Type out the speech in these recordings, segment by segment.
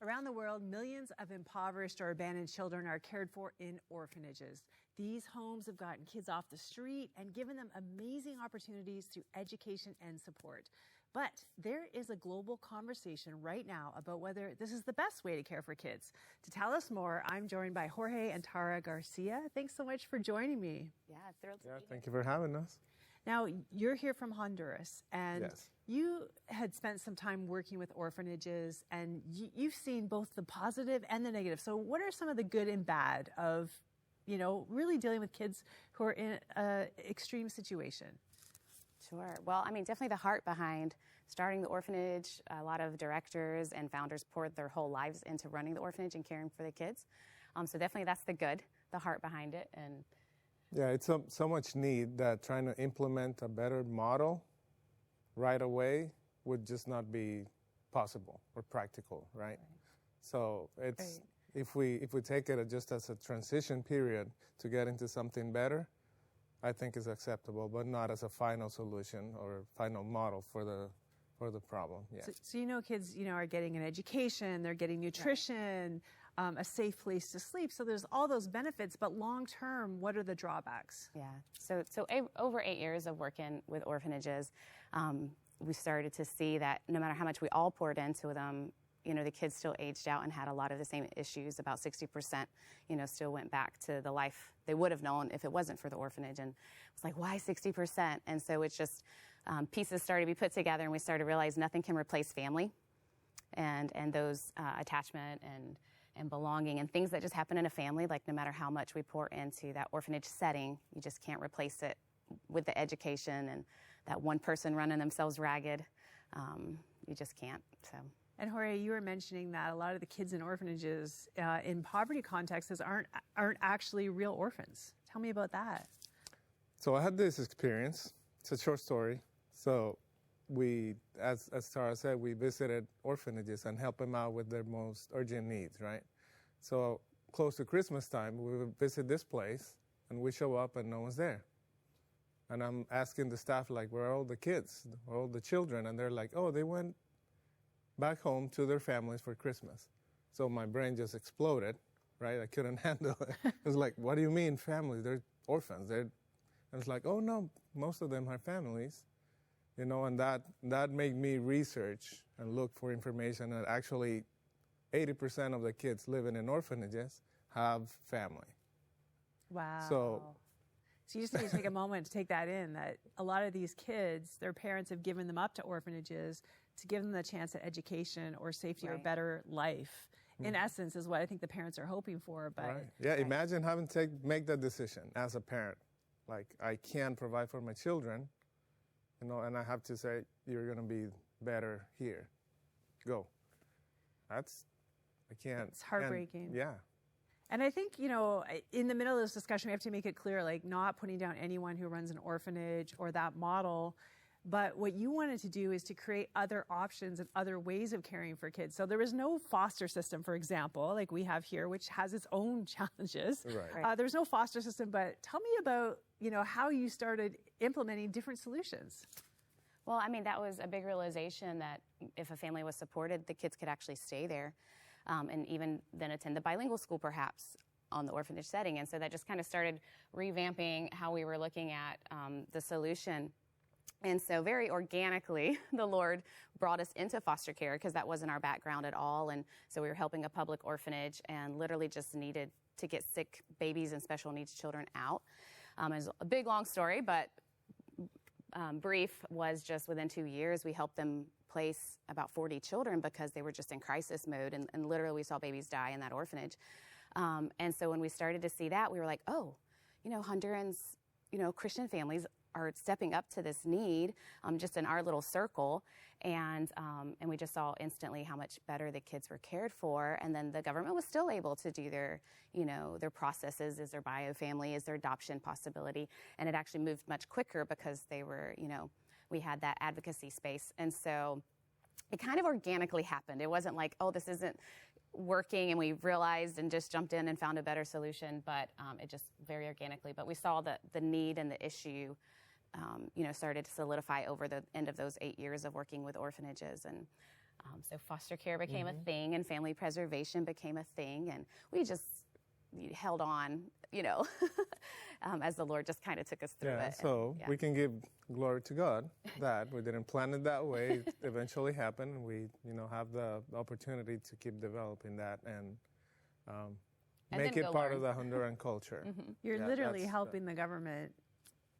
Around the world, millions of impoverished or abandoned children are cared for in orphanages. These homes have gotten kids off the street and given them amazing opportunities through education and support. But there is a global conversation right now about whether this is the best way to care for kids. To tell us more, I'm joined by Jorge and Tara Garcia. Thanks so much for joining me. Yeah, thrilled to be here. Thank you for having us. Now, you're here from Honduras, and Yes. you had spent some time working with orphanages, and you've seen both the positive and the negative. So what are some of the good and bad of, really dealing with kids who are in an extreme situation? Sure. Well, I mean, definitely the heart behind starting the orphanage. A lot of directors and founders poured their whole lives into running the orphanage and caring for the kids. So definitely that's the good, the heart behind it. And Yeah, it's so much need that trying to implement a better model right away would just not be possible or practical, right? So it's if we take it just as a transition period to get into something better, I think is acceptable, but not as a final solution or final model for the problem. Yeah. So kids, are getting an education, they're getting nutrition, a safe place to sleep. So there's all those benefits, but long term, what are the drawbacks? yeah, so over 8 years of working with orphanages, we started to see that no matter how much we all poured into them, the kids still aged out and had a lot of the same issues. About 60%, still went back to the life they would have known if it wasn't for the orphanage. And it's like, why 60%? And so it's just pieces started to be put together, and we started to realize nothing can replace family and those attachment and belonging and things that just happen in a family. Like no matter how much we pour into that orphanage setting, you just can't replace it with the education and that one person running themselves ragged. You just can't. So. And Jorge, you were mentioning that a lot of the kids in orphanages in poverty contexts aren't actually real orphans. Tell me about that. So I had this experience. It's a short story. So we, as Tara said, we visited orphanages and helped them out with their most urgent needs, right? So close to Christmas time, we would visit this place, and we show up and no one's there. And I'm asking the staff, like, where are all the kids? Where are all the children? And they're like, oh, they went back home to their families for Christmas. So my brain just exploded, right? I couldn't handle it. It was like, what do you mean families? They're orphans. And it's like, oh, no, most of them have families. And that made me research and look for information that actually 80% of the kids living in orphanages have family. Wow. So you just need to take a moment to take that in, that a lot of these kids, their parents have given them up to orphanages to give them the chance at education or safety or better life. In essence, is what I think the parents are hoping for. But right. Yeah, imagine having to make that decision as a parent. Like, I can't provide for my children, and I have to say, you're going to be better here. Go. I can't. It's heartbreaking. Yeah. And I think, in the middle of this discussion, we have to make it clear, like, not putting down anyone who runs an orphanage or that model. But what you wanted to do is to create other options and other ways of caring for kids. So there was no foster system, for example, like we have here, which has its own challenges. Right. There's no foster system, but tell me about, how you started implementing different solutions. Well, I mean, that was a big realization that if a family was supported, the kids could actually stay there and even then attend the bilingual school perhaps on the orphanage setting. And so that just kind of started revamping how we were looking at the solution. And so very organically, the Lord brought us into foster care because that wasn't our background at all. And so we were helping a public orphanage and literally just needed to get sick babies and special needs children out. It's a big, long story, but brief was just within 2 years, we helped them place about 40 children because they were just in crisis mode. And literally we saw babies die in that orphanage. And so when we started to see that, we were like, oh, Hondurans, Christian families are stepping up to this need just in our little circle. And we just saw instantly how much better the kids were cared for. And then the government was still able to do their processes, is their bio family, is their adoption possibility. And it actually moved much quicker because they were, we had that advocacy space. And so it kind of organically happened. It wasn't like, oh, this isn't working and we realized and just jumped in and found a better solution, but it just very organically. But we saw the need and the issue started to solidify over the end of those 8 years of working with orphanages. And So foster care became a thing, and family preservation became a thing, and we just held on, as the Lord just kind of took us through it. So we can give glory to God that we didn't plan it that way. It eventually happened, and we, have the opportunity to keep developing that and make it part of the Honduran culture. You're literally helping the government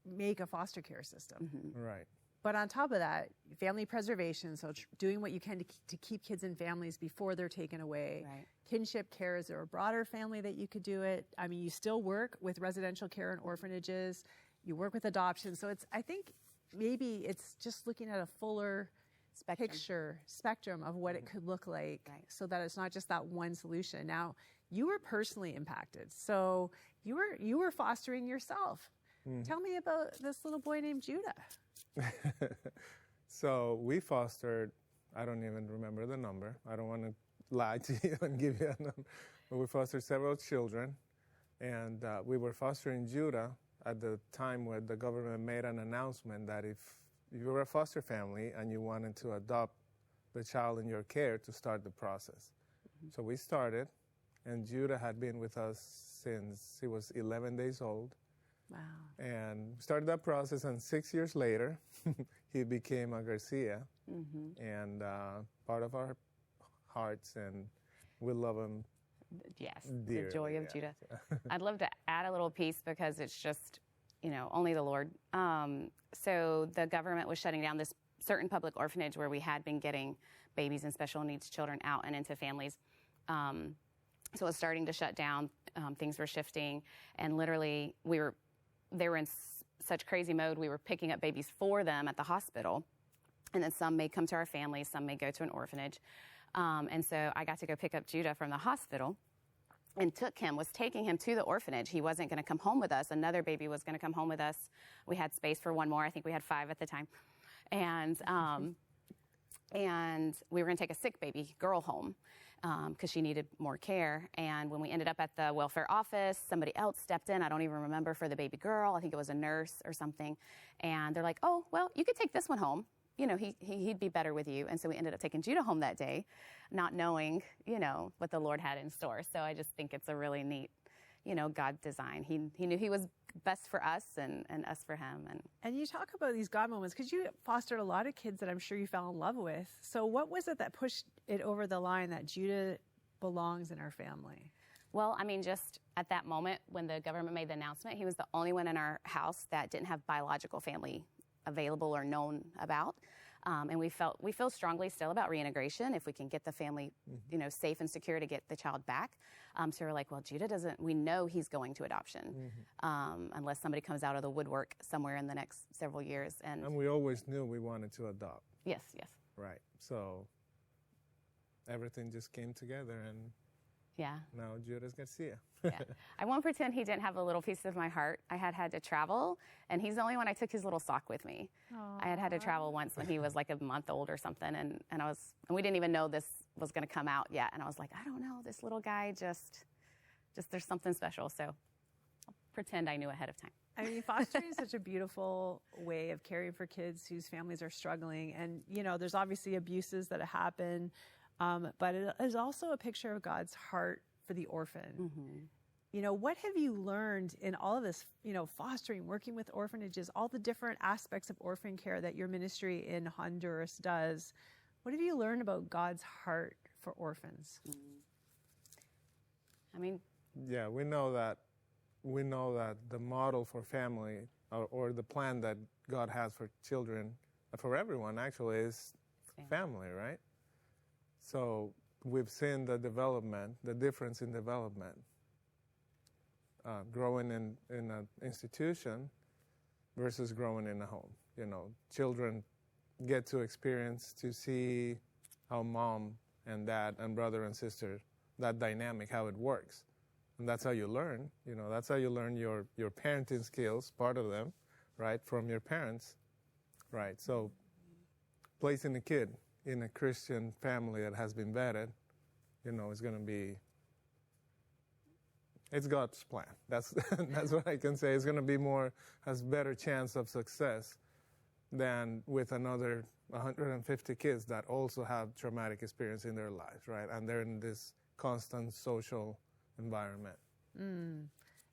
make a foster care system. Right. But on top of that, family preservation, so doing what you can to keep kids in families before they're taken away. Right. Kinship care, is there a broader family that you could do it? I mean, you still work with residential care and orphanages. You work with adoption. So I think maybe it's just looking at a fuller spectrum of what it could look like, so that it's not just that one solution. Now, you were personally impacted. So you were fostering yourself. Tell me about this little boy named Judah. So we fostered, I don't even remember the number. I don't want to lie to you and give you a number. But we fostered several children, and we were fostering Judah at the time where the government made an announcement that if you were a foster family and you wanted to adopt the child in your care, to start the process. So we started, and Judah had been with us since he was 11 days old. Wow. And started that process, and 6 years later, he became a Garcia, and part of our hearts, and we love him. Yes, dearly, the joy of Judah. I'd love to add a little piece, because it's just, only the Lord. So the government was shutting down this certain public orphanage where we had been getting babies and special needs children out and into families. So it was starting to shut down. Things were shifting, and literally they were in such crazy mode. We were picking up babies for them at the hospital, and then some may come to our family, some may go to an orphanage. And so I got to go pick up Judah from the hospital and was taking him to the orphanage. He wasn't going to come home with us. Another baby was going to come home with us. We had space for one more. I think we had 5 at the time. And we were going to take a sick baby girl home, because she needed more care. And when we ended up at the welfare office, somebody else stepped in. I don't even remember, for the baby girl. I think it was a nurse or something. And they're like, oh, well, you could take this one home. He'd be better with you. And so we ended up taking Judah home that day, not knowing, what the Lord had in store. So I just think it's a really neat, God design. He knew he was best for us and us for him. And you talk about these God moments, because you fostered a lot of kids that I'm sure you fell in love with. So what was it that pushed it over the line that Judah belongs in our family? Well, I mean, just at that moment when the government made the announcement, he was the only one in our house that didn't have biological family available or known about. And we feel strongly still about reintegration, if we can get the family, safe and secure to get the child back. So we're like, well, Judah we know he's going to adoption, unless somebody comes out of the woodwork somewhere in the next several years. And we always knew we wanted to adopt. Yes. Right. So everything just came together, and now Judah's Garcia. I won't pretend he didn't have a little piece of my heart. I had to travel, and he's the only one I took his little sock with me. Aww. I had to travel once when he was like a month old or something, and we didn't even know this was going to come out yet. And I was like, I don't know, this little guy just there's something special. So I'll pretend I knew ahead of time. I mean, fostering is such a beautiful way of caring for kids whose families are struggling. And, there's obviously abuses that happen, but it is also a picture of God's heart for the orphan. What have you learned in all of this, fostering, working with orphanages, all the different aspects of orphan care that your ministry in Honduras does? What have you learned about God's heart for orphans? I mean, we know that the model for family, or the plan that God has for children, for everyone actually, is family, right? So we've seen the difference in development, growing in an institution versus growing in a home. Children get to experience, to see how mom and dad and brother and sister, that dynamic, how it works. And that's how you learn. That's how you learn your parenting skills, part of them, right, from your parents, right? So placing a kid in a Christian family that has been vetted, is going to be, it's God's plan. That's what I can say. It's going to be has better chance of success than with another 150 kids that also have traumatic experience in their lives, right? And they're in this constant social environment.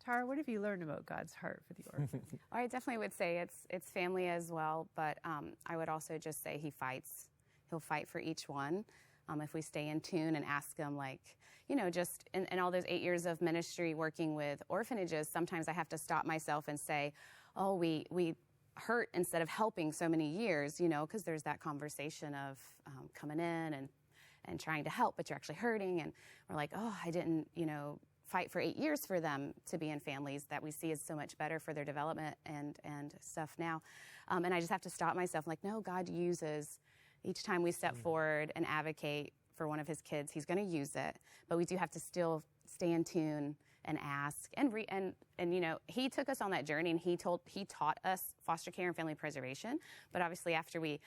Tara, what have you learned about God's heart for the orphans? I definitely would say it's family as well, but I would also just say he fights. He'll fight for each one. If we stay in tune and ask him, like, you know, just in all those 8 years of ministry working with orphanages, sometimes I have to stop myself and say, oh, we hurt instead of helping so many years, you know, because there's that conversation of coming in and trying to help, but you're actually hurting. And we're like, oh, I didn't, you know, fight for 8 years for them to be in families that we see is so much better for their development and stuff now. And I just have to stop myself, like, no, God uses each time we step forward and advocate for one of his kids, he's going to use it. But we do have to still stay in tune and ask and you know, he took us on that journey, and he taught us foster care and family preservation. But obviously after we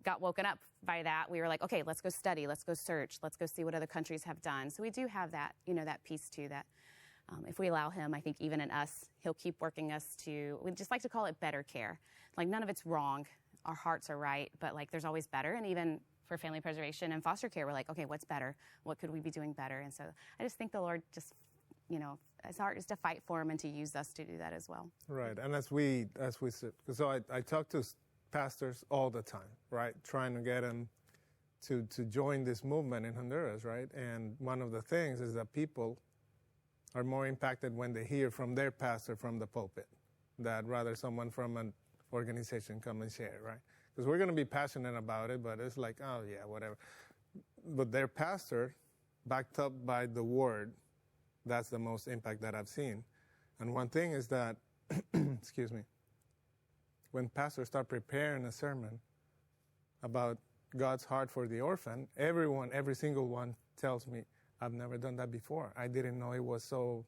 got woken up by that, we were like, okay, let's go study, let's go search, let's go see what other countries have done. So we do have that, you know, that piece too, that if we allow him, I think even in us, he'll keep working us to, we just like to call it better care. Like, none of it's wrong. Our hearts are right, but like there's always better. And even for family preservation and foster care, we're like, okay, what's better? What could we be doing better? And so I just think the Lord just, you know, his heart is to fight for him and to use us to do that as well. Right, and as we said, so I talk to pastors all the time, right, trying to get them to join this movement in Honduras, right? And one of the things is that people are more impacted when they hear from their pastor from the pulpit, that rather someone from an organization come and share, right? Because we're going to be passionate about it, but it's like, oh yeah, whatever. But their pastor, backed up by the word, that's the most impact that I've seen. And one thing is that, excuse me, when pastors start preparing a sermon about God's heart for the orphan, every single one tells me, I've never done that before. I didn't know it was so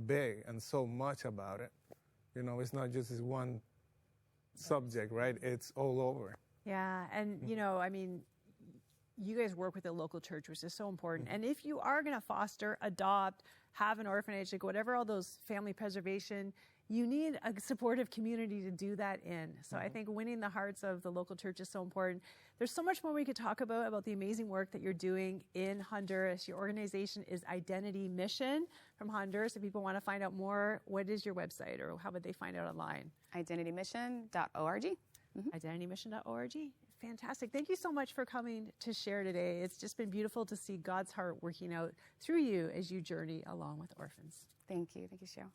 big and so much about it. You know, it's not just this one subject, right? It's all over. Yeah, and you know, I mean, you guys work with a local church, which is so important. And if you are going to foster, adopt, have an orphanage, like whatever, all those family preservation, you need a supportive community to do that in. So I think winning the hearts of the local church is so important. There's so much more we could talk about the amazing work that you're doing in Honduras. Your organization is Identity Mission from Honduras. If people want to find out more, what is your website, or how would they find out online? IdentityMission.org. IdentityMission.org. Fantastic. Thank you so much for coming to share today. It's just been beautiful to see God's heart working out through you as you journey along with orphans. Thank you. Thank you, Cheryl.